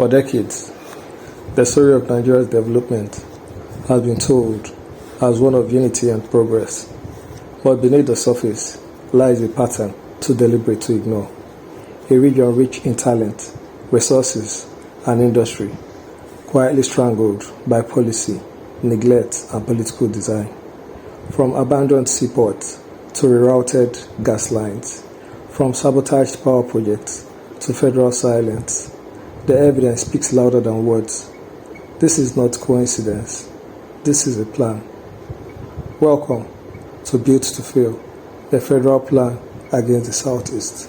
For decades, the story of Nigeria's development has been told as one of unity and progress. But beneath the surface lies a pattern too deliberate to ignore. A region rich in talent, resources, and industry, quietly strangled by policy, neglect, and political design. From abandoned seaports to rerouted gas lines, from sabotaged power projects to federal silence, the evidence speaks louder than words. This is not coincidence. This is a plan. Welcome to Built to Fail, a federal plan against the Southeast.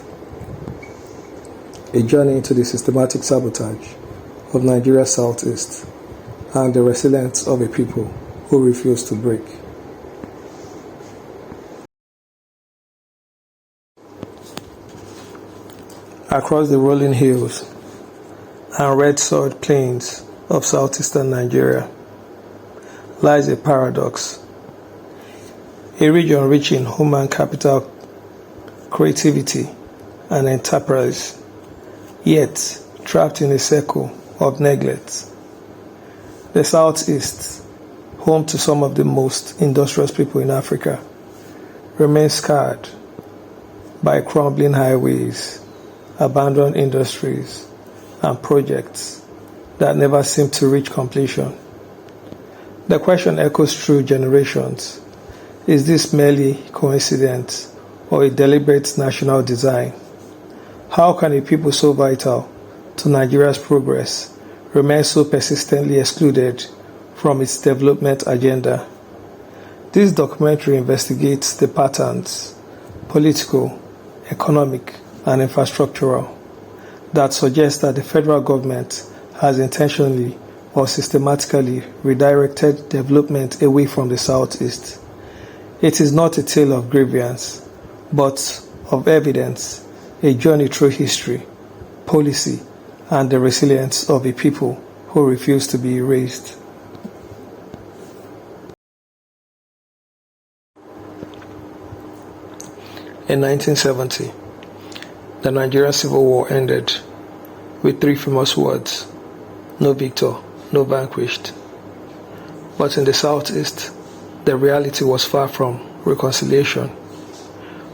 A journey into the systematic sabotage of Nigeria's Southeast and the resilience of a people who refuse to break. Across the rolling hills and red-soiled plains of southeastern Nigeria lies a paradox. A region rich in human capital, creativity, and enterprise, yet trapped in a circle of neglect. The Southeast, home to some of the most industrious people in Africa, remains scarred by crumbling highways, abandoned industries, and projects that never seem to reach completion. The question echoes through generations. Is this merely coincidence or a deliberate national design? How can a people so vital to Nigeria's progress remain so persistently excluded from its development agenda? This documentary investigates the patterns, political, economic, and infrastructural, that suggest that the federal government has intentionally or systematically redirected development away from the Southeast. It is not a tale of grievance, but of evidence, a journey through history, policy, and the resilience of a people who refuse to be erased. In 1970, the Nigerian Civil War ended with three famous words: no victor, no vanquished. But in the Southeast, the reality was far from reconciliation.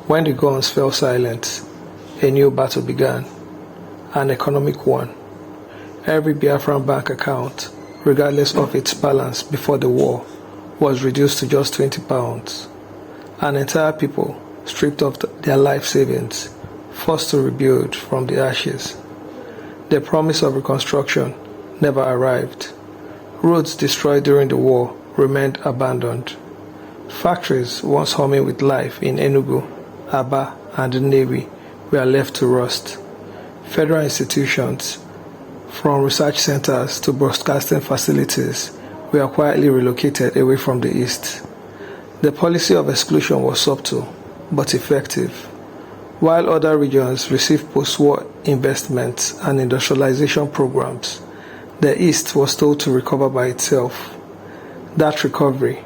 When the guns fell silent, a new battle began, an economic one. Every Biafran bank account, regardless of its balance before the war, was reduced to just £20. An entire people stripped of their life savings, forced to rebuild from the ashes. The promise of reconstruction never arrived. Roads destroyed during the war remained abandoned. Factories once humming with life in Enugu, Aba, and Nnewi were left to rust. Federal institutions, from research centers to broadcasting facilities, were quietly relocated away from the East. The policy of exclusion was subtle but effective. While other regions received post-war investments and industrialization programs, the East was told to recover by itself. That recovery,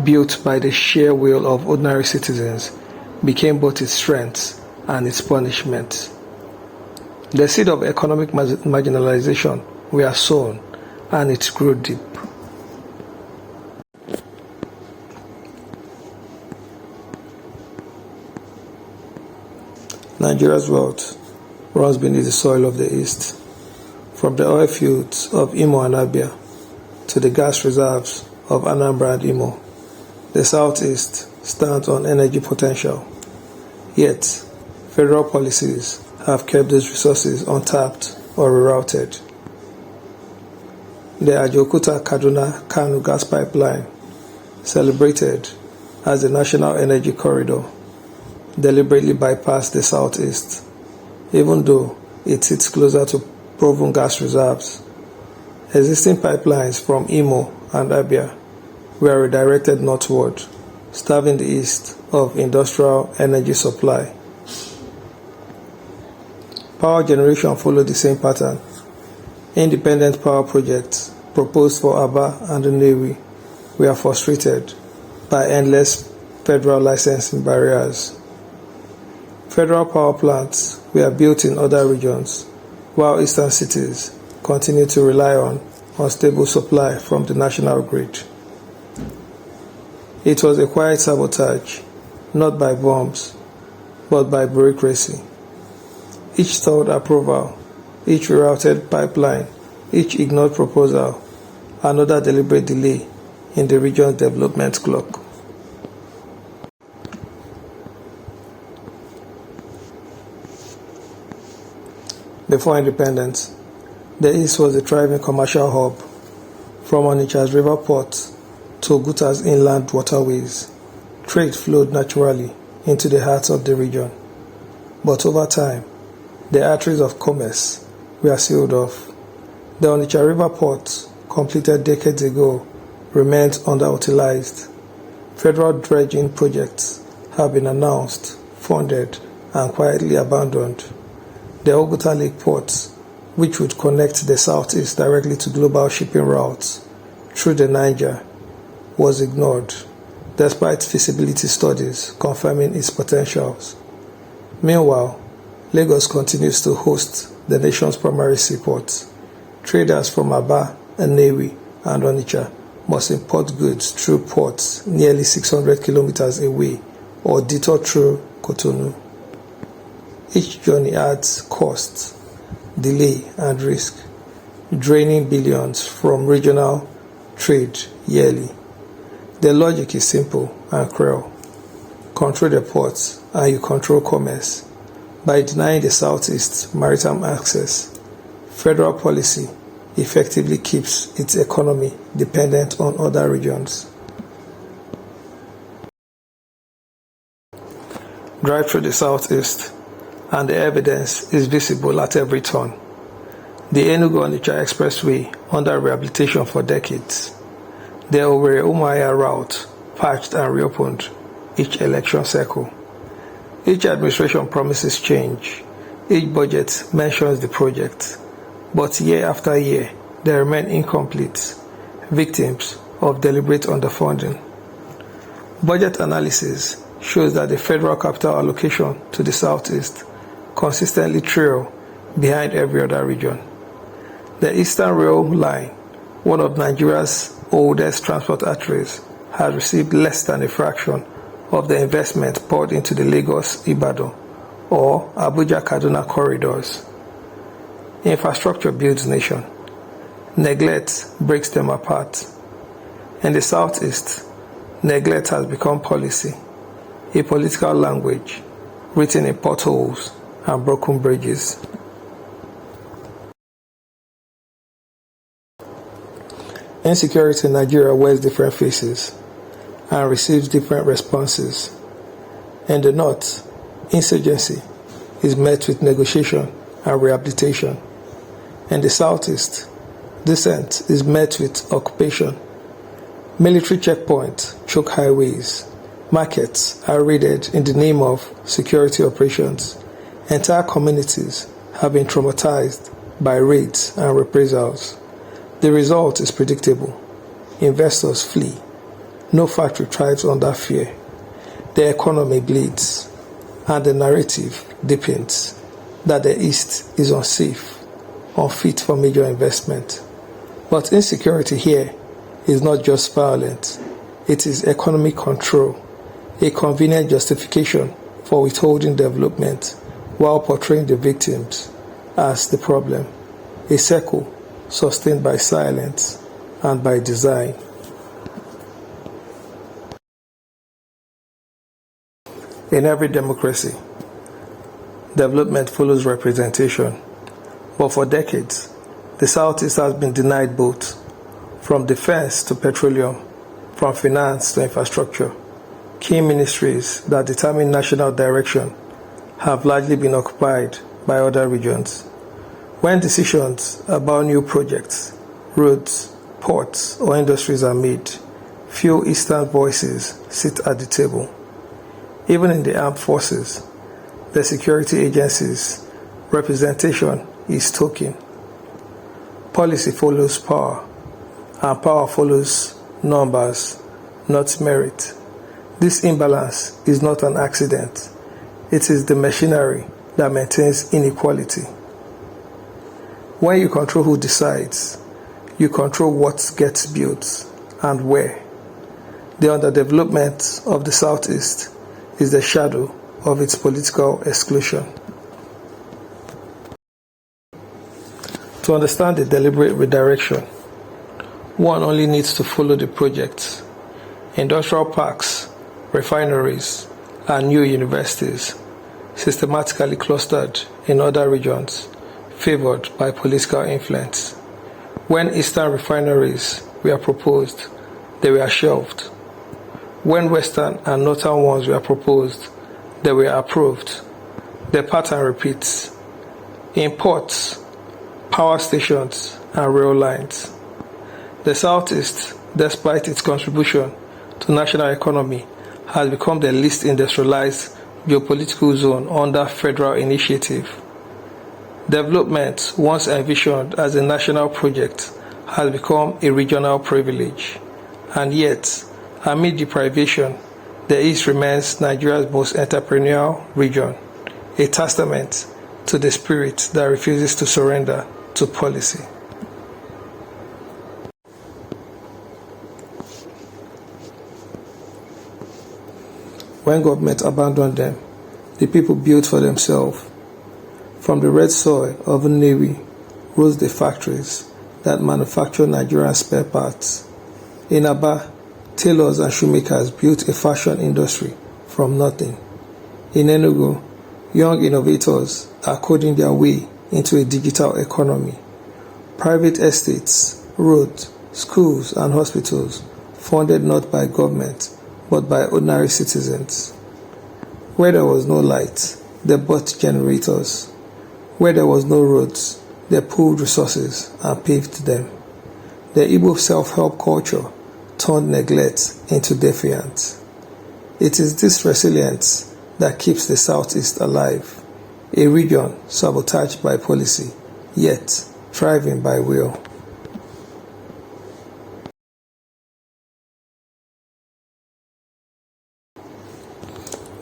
built by the sheer will of ordinary citizens, became both its strength and its punishment. The seed of economic marginalization were sown, and it grew deep. Nigeria's wealth runs beneath the soil of the East, from the oil fields of Imo and Abia to the gas reserves of Anambra and Imo. The Southeast stands on energy potential, yet federal policies have kept these resources untapped or rerouted. The Oguta-Kaduna-Kano gas pipeline, celebrated as the National Energy Corridor, deliberately bypassed the Southeast, even though it sits closer to proven gas reserves. Existing pipelines from Imo and Abia were redirected northward, starving the East of industrial energy supply. Power generation followed the same pattern. Independent power projects proposed for Aba and Nnewi were frustrated by endless federal licensing barriers. Federal power plants were built in other regions, while eastern cities continue to rely on unstable supply from the national grid. It was a quiet sabotage, not by bombs, but by bureaucracy. Each stalled approval, each rerouted pipeline, each ignored proposal, another deliberate delay in the region's development clock. Before independence, the East was a thriving commercial hub, from Onitsha's river port to Oguta's inland waterways. Trade flowed naturally into the heart of the region. But over time, the arteries of commerce were sealed off. The Onitsha River Port, completed decades ago, remains underutilized. Federal dredging projects have been announced, funded, and quietly abandoned. The Oguta Lake Port, which would connect the southeast directly to global shipping routes through the Niger, was ignored, despite feasibility studies confirming its potentials. Meanwhile, Lagos continues to host the nation's primary seaports. Traders from Aba, Nnewi, and Onitsha must import goods through ports nearly 600 kilometers away or detour through Cotonou. Each journey adds cost, delay, and risk, draining billions from regional trade yearly. The logic is simple and cruel. Control the ports and you control commerce. By denying the Southeast maritime access, federal policy effectively keeps its economy dependent on other regions. Drive through the Southeast, and the evidence is visible at every turn. The Enugu-Onitsha Expressway under rehabilitation for decades. The Owerri route patched and reopened each election cycle. Each administration promises change. Each budget mentions the project. But year after year, they remain incomplete, victims of deliberate underfunding. Budget analysis shows that the federal capital allocation to the Southeast consistently trail behind every other region. The Eastern Rail Line, one of Nigeria's oldest transport arteries, has received less than a fraction of the investment poured into the Lagos-Ibadan or Abuja-Kaduna corridors. Infrastructure builds nation. Neglect breaks them apart. In the Southeast, neglect has become policy, a political language written in potholes and broken bridges. Insecurity in Nigeria wears different faces and receives different responses. In the North, insurgency is met with negotiation and rehabilitation. In the Southeast, dissent is met with occupation. Military checkpoints choke highways. Markets are raided in the name of security operations. Entire communities have been traumatized by raids and reprisals. The result is predictable. Investors flee. No factory thrives under fear. The economy bleeds, and the narrative deepens that the East is unsafe, unfit for major investment. But insecurity here is not just violent. It is economic control, a convenient justification for withholding development while portraying the victims as the problem, a circle sustained by silence and by design. In every democracy, development follows representation, but for decades, the Southeast has been denied both, from defense to petroleum, from finance to infrastructure. Key ministries that determine national direction have largely been occupied by other regions. When decisions about new projects, roads, ports, or industries are made, few Eastern voices sit at the table. Even in the armed forces, the security agencies' representation is token. Policy follows power, and power follows numbers, not merit. This imbalance is not an accident. It is the machinery that maintains inequality. When you control who decides, you control what gets built and where. The underdevelopment of the Southeast is the shadow of its political exclusion. To understand the deliberate redirection, one only needs to follow the projects. Industrial parks, refineries, and new universities, systematically clustered in other regions, favored by political influence. When eastern refineries were proposed, they were shelved. When western and northern ones were proposed, they were approved. The pattern repeats. In ports, power stations, and rail lines. The Southeast, despite its contribution to national economy, has become the least industrialized geopolitical zone under federal initiative. Development, once envisioned as a national project, has become a regional privilege. And yet, amid deprivation, the East remains Nigeria's most entrepreneurial region, a testament to the spirit that refuses to surrender to policy. When government abandoned them, the people built for themselves. From the red soil of Nnewi rose the factories that manufacture Nigerian spare parts. In Aba, tailors and shoemakers built a fashion industry from nothing. In Enugu, young innovators are coding their way into a digital economy. Private estates, roads, schools, and hospitals funded not by government but by ordinary citizens. Where there was no light, they bought generators. Where there was no roads, they pooled resources and paved them. The Igbo self-help culture turned neglect into defiance. It is this resilience that keeps the Southeast alive, a region sabotaged by policy, yet thriving by will.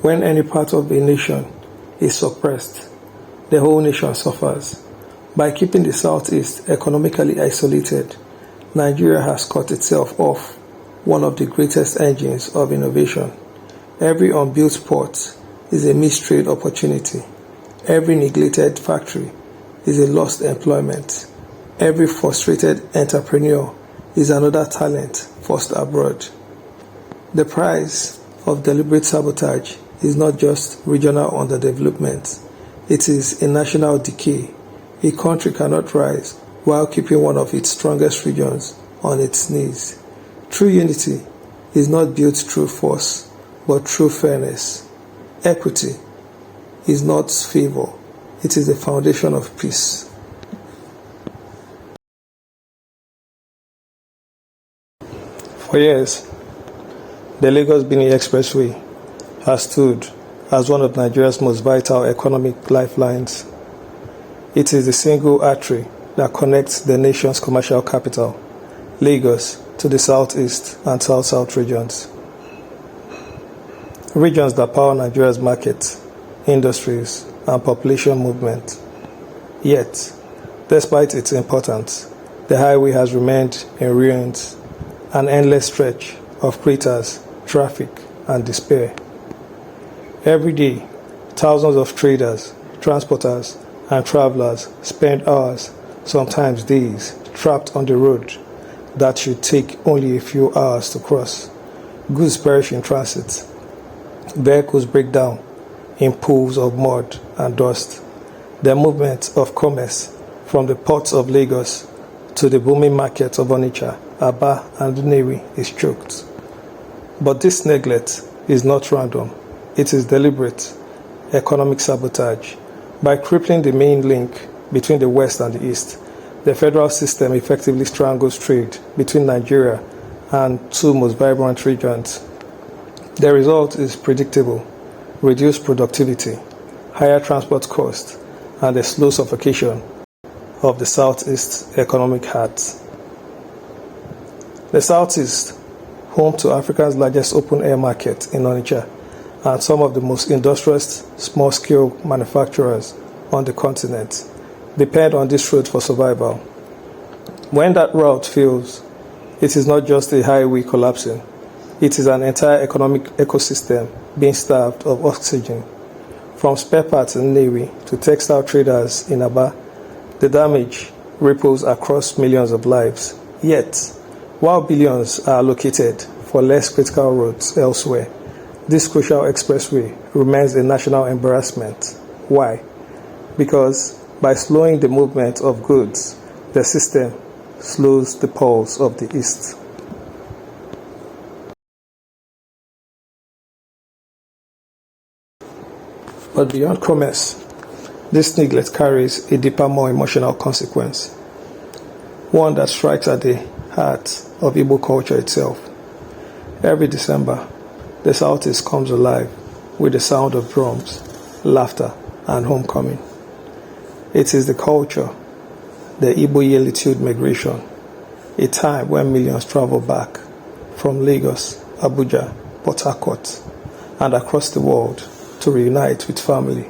When any part of a nation is suppressed, the whole nation suffers. By keeping the Southeast economically isolated, Nigeria has cut itself off one of the greatest engines of innovation. Every unbuilt port is a missed trade opportunity. Every neglected factory is a lost employment. Every frustrated entrepreneur is another talent forced abroad. The price of deliberate sabotage is not just regional underdevelopment. It is a national decay. A country cannot rise while keeping one of its strongest regions on its knees. True unity is not built through force, but through fairness. Equity is not favor. It is the foundation of peace. For years, the Lagos-Benin Expressway has stood as one of Nigeria's most vital economic lifelines. It is the single artery that connects the nation's commercial capital, Lagos, to the southeast and south-south regions. Regions that power Nigeria's market, industries, and population movement. Yet, despite its importance, the highway has remained in ruins, an endless stretch of craters, traffic, and despair. Every day, thousands of traders, transporters, and travelers spend hours, sometimes days, trapped on the road that should take only a few hours to cross. Goods perish in transit. Vehicles break down in pools of mud and dust. The movement of commerce from the ports of Lagos to the booming markets of Onitsha, Aba, and Nnewi is choked. But this neglect is not random. It is deliberate economic sabotage. By crippling the main link between the West and the East, the federal system effectively strangles trade between Nigeria and two most vibrant regions. The result is predictable: reduced productivity, higher transport costs, and the slow suffocation of the Southeast economic heart. The Southeast, home to Africa's largest open-air market in Onitsha, and some of the most industrious small-scale manufacturers on the continent, depend on this road for survival. When that route fails, it is not just a highway collapsing, it is an entire economic ecosystem being starved of oxygen. From spare parts in Nnewi to textile traders in Aba, the damage ripples across millions of lives. Yet, while billions are allocated for less critical roads elsewhere, this crucial expressway remains a national embarrassment. Why? Because by slowing the movement of goods, the system slows the pulse of the East. But beyond commerce, this neglect carries a deeper, more emotional consequence, one that strikes at the heart of Igbo culture itself. Every December, the Southeast comes alive with the sound of drums, laughter, and homecoming. It is the culture, the Igbo yearly migration, a time when millions travel back from Lagos, Abuja, Port Harcourt, and across the world to reunite with family,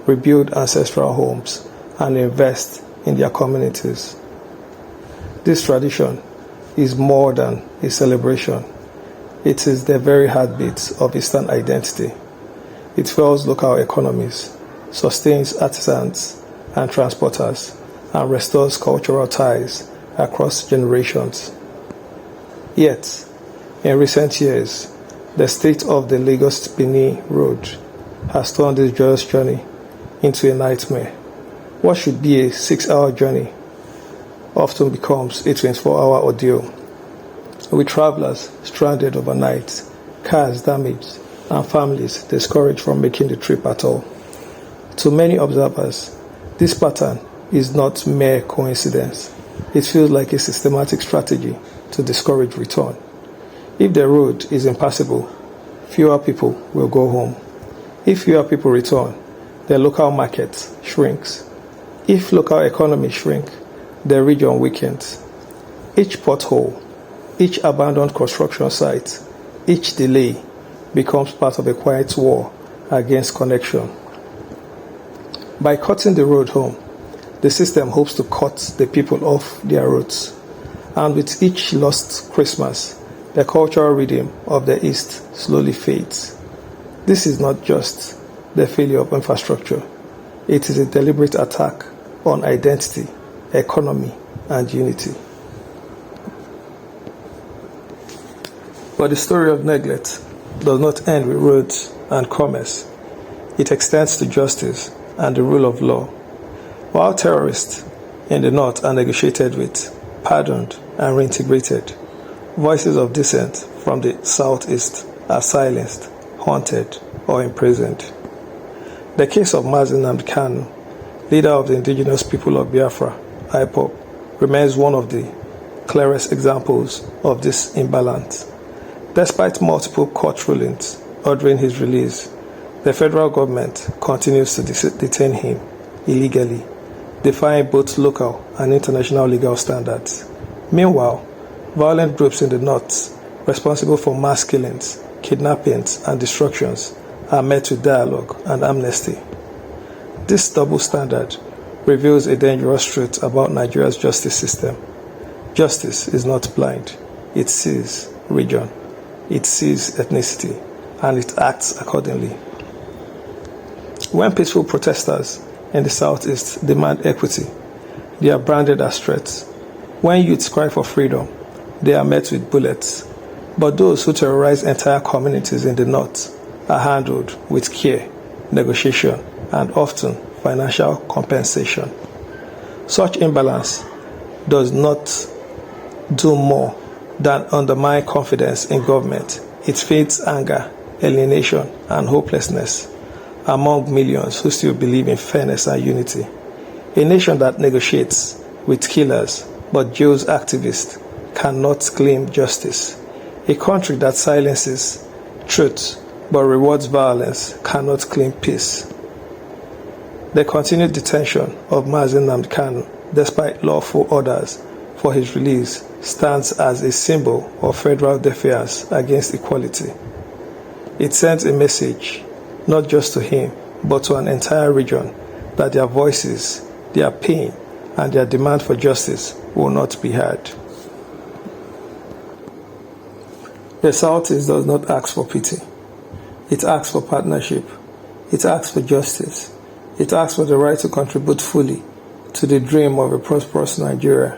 rebuild ancestral homes, and invest in their communities. This tradition is more than a celebration. It is the very heartbeat of Eastern identity. It fuels local economies, sustains artisans and transporters, and restores cultural ties across generations. Yet, in recent years, the state of the Lagos-Benin road has turned this joyous journey into a nightmare. What should be a 6-hour journey often becomes a 24-hour ordeal, with travelers stranded overnight, cars damaged, and families discouraged from making the trip at all. To many observers, this pattern is not mere coincidence. It feels like a systematic strategy to discourage return. If the road is impassable, fewer people will go home. If fewer people return, the local market shrinks. If local economies shrink, the region weakens. Each pothole, each abandoned construction site, each delay becomes part of a quiet war against connection. By cutting the road home, the system hopes to cut the people off their roots. And with each lost Christmas, the cultural rhythm of the East slowly fades. This is not just the failure of infrastructure. It is a deliberate attack on identity, economy, and unity. But the story of neglect does not end with roads and commerce. It extends to justice and the rule of law. While terrorists in the north are negotiated with, pardoned, and reintegrated, voices of dissent from the southeast are silenced, haunted, or imprisoned. The case of Mazi Nnamdi Kanu, leader of the indigenous people of Biafra, IPOB, remains one of the clearest examples of this imbalance. Despite multiple court rulings ordering his release, the federal government continues to detain him illegally, defying both local and international legal standards. Meanwhile, violent groups in the north responsible for mass killings, kidnappings, and destructions are met with dialogue and amnesty. This double standard reveals a dangerous truth about Nigeria's justice system. Justice is not blind. It sees region, it sees ethnicity, and it acts accordingly. When peaceful protesters in the southeast demand equity, they are branded as threats. When youths cry for freedom, they are met with bullets. But those who terrorize entire communities in the north are handled with care, negotiation, and often financial compensation. Such imbalance does not do more than undermine confidence in government. It feeds anger, alienation, and hopelessness among millions who still believe in fairness and unity. A nation that negotiates with killers but jails activists cannot claim justice. A country that silences truth but rewards violence cannot claim peace. The continued detention of Mazi Nnamdi Kanu, despite lawful orders for his release, stands as a symbol of federal defiance against equality. It sends a message, not just to him, but to an entire region, that their voices their pain, and their demand for justice will not be heard. The Southeast does not ask for pity. It asks for partnership. It asks for justice. It asks for the right to contribute fully to the dream of a prosperous Nigeria.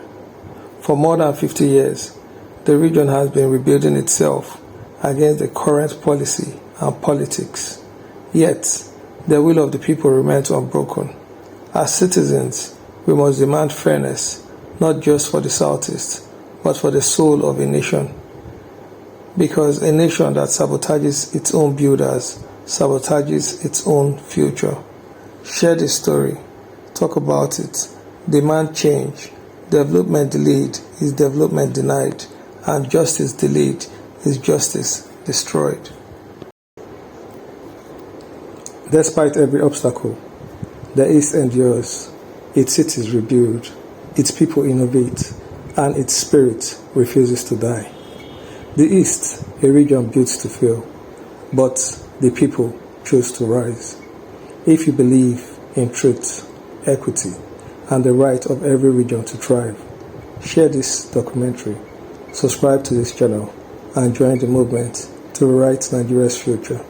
For more than 50 years, the region has been rebuilding itself against the current policy and politics. Yet, the will of the people remains unbroken. As citizens, we must demand fairness, not just for the Southeast, but for the soul of a nation. Because a nation that sabotages its own builders sabotages its own future. Share the story, talk about it, demand change. Development delayed is development denied, and justice delayed is justice destroyed. Despite every obstacle, the East endures, its cities rebuild, its people innovate, and its spirit refuses to die. The East, a region built to fail, but the people chose to rise. If you believe in truth, equity, and the right of every region to thrive, share this documentary, subscribe to this channel, and join the movement to rewrite Nigeria's future.